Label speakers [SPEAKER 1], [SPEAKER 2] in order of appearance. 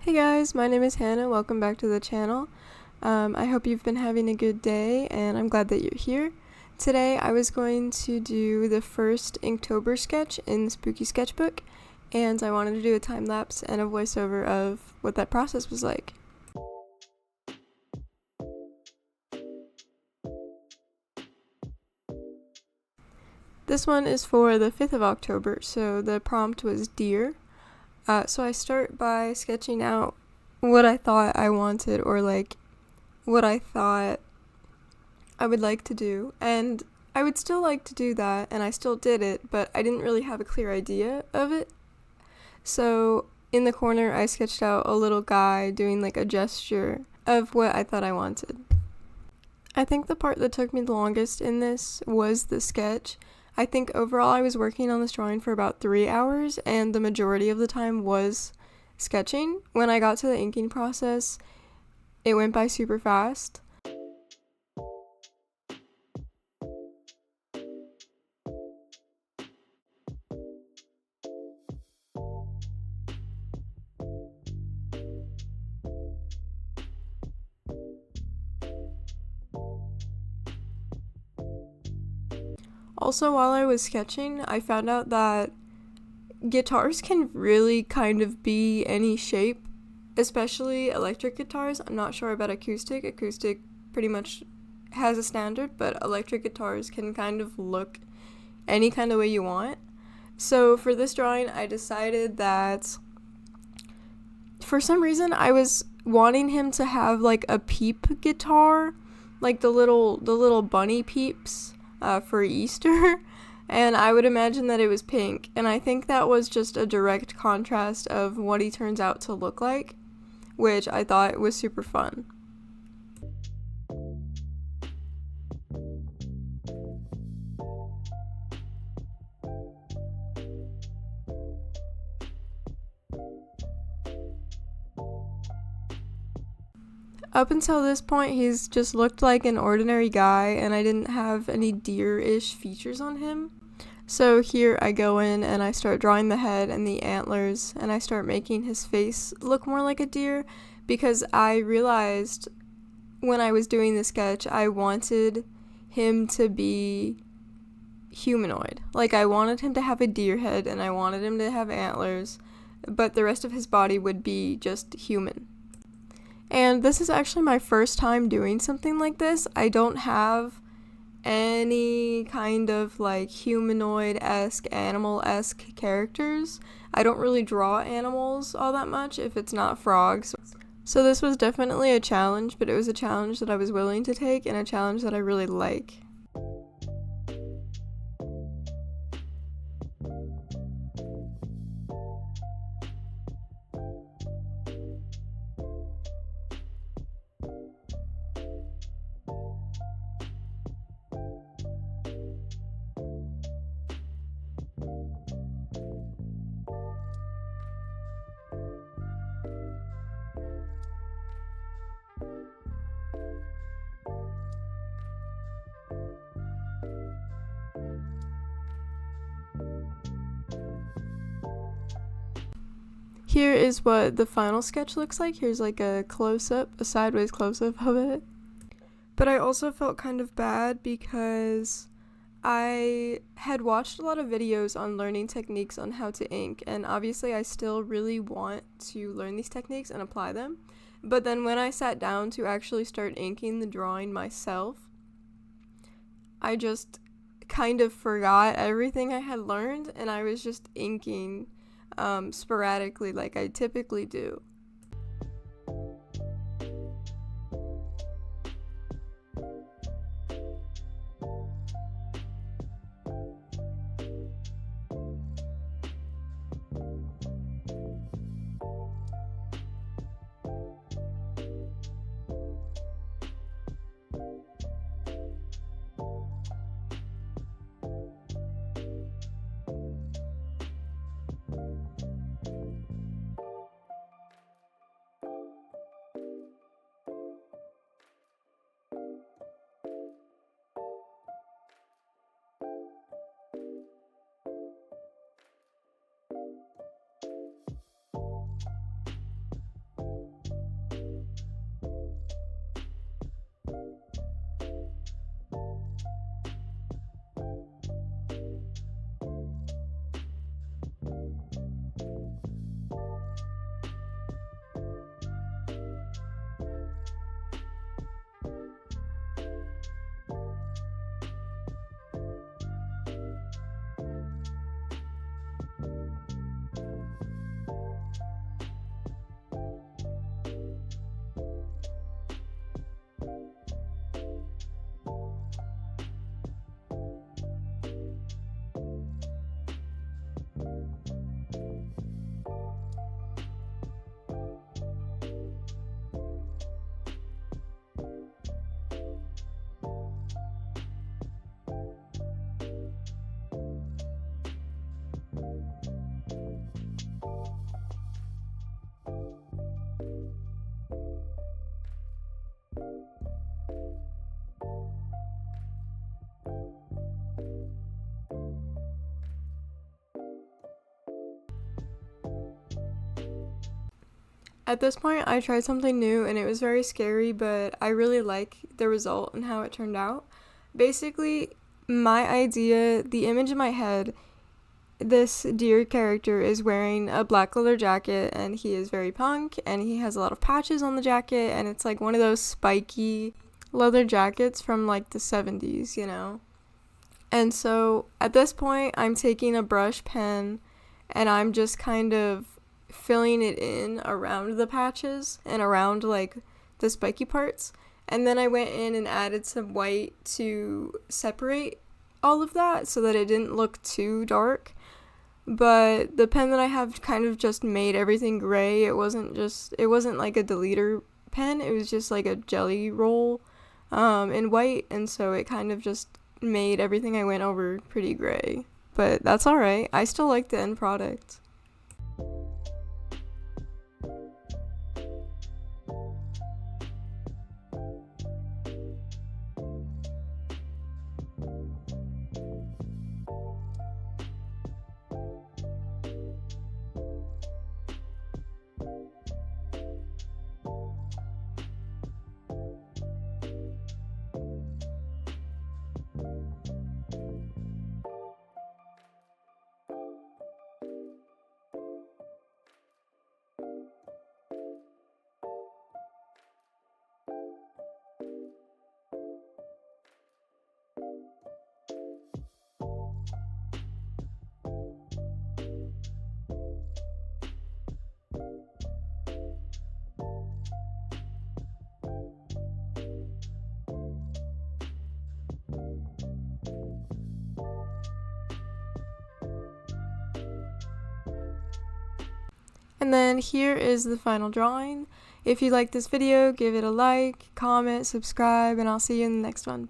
[SPEAKER 1] Hey guys, my name is Hannah. Welcome back to the channel. I hope you've been having a good day and I'm glad that you're here. Today I was going to do the first Inktober sketch in the Spooky Sketchbook, and I wanted to do a time lapse and a voiceover of what that process was like. This one is for the 5th of October, so the prompt was deer. So I start by sketching out what I thought I wanted, or like what I thought I would like to do, and I would still like to do that, and I still did it, but I didn't really have a clear idea of it. So in the corner I sketched out a little guy doing like a gesture of what I thought I wanted. I think the part that took me the longest in this was the sketch. I think overall I was working on this drawing for about 3 hours, and the majority of the time was sketching. When I got to the inking process, it went by super fast. Also, while I was sketching, I found out that guitars can really kind of be any shape, especially electric guitars. I'm not sure about acoustic. Acoustic pretty much has a standard, but electric guitars can kind of look any kind of way you want. So for this drawing, I decided that for some reason I was wanting him to have like a peep guitar, like the little bunny peeps for Easter. And I would imagine that it was pink, and I think that was just a direct contrast of what he turns out to look like, which I thought was super fun. Up until this point, he's just looked like an ordinary guy, and I didn't have any deer-ish features on him. So here I go in and I start drawing the head and the antlers, and I start making his face look more like a deer, because I realized when I was doing the sketch I wanted him to be humanoid. Like, I wanted him to have a deer head and I wanted him to have antlers, but the rest of his body would be just human. And this is actually my first time doing something like this. I don't have any kind of like humanoid-esque, animal-esque characters. I don't really draw animals all that much if it's not frogs. So this was definitely a challenge, but it was a challenge that I was willing to take and a challenge that I really like. Here is what the final sketch looks like. Here's like a close-up, a sideways close-up of it. But I also felt kind of bad because I had watched a lot of videos on learning techniques on how to ink, and obviously I still really want to learn these techniques and apply them. But then when I sat down to actually start inking the drawing myself, I just kind of forgot everything I had learned, and I was just inking sporadically like I typically do. At this point, I tried something new and it was very scary, but I really like the result and how it turned out. Basically, my idea, the image in my head, this deer character is wearing a black leather jacket and he is very punk and he has a lot of patches on the jacket and it's like one of those spiky leather jackets from like the 70s, you know? And so at this point, I'm taking a brush pen and I'm just kind of filling it in around the patches and around like the spiky parts. And then I went in and added some white to separate all of that so that it didn't look too dark. But the pen that I have kind of just made everything gray. It wasn't like a deleter pen. It was just like a jelly roll in white. And so it kind of just made everything I went over pretty gray. But that's alright. I still like the end product. And then here is the final drawing. If you like this video, give it a like, comment, subscribe, and I'll see you in the next one.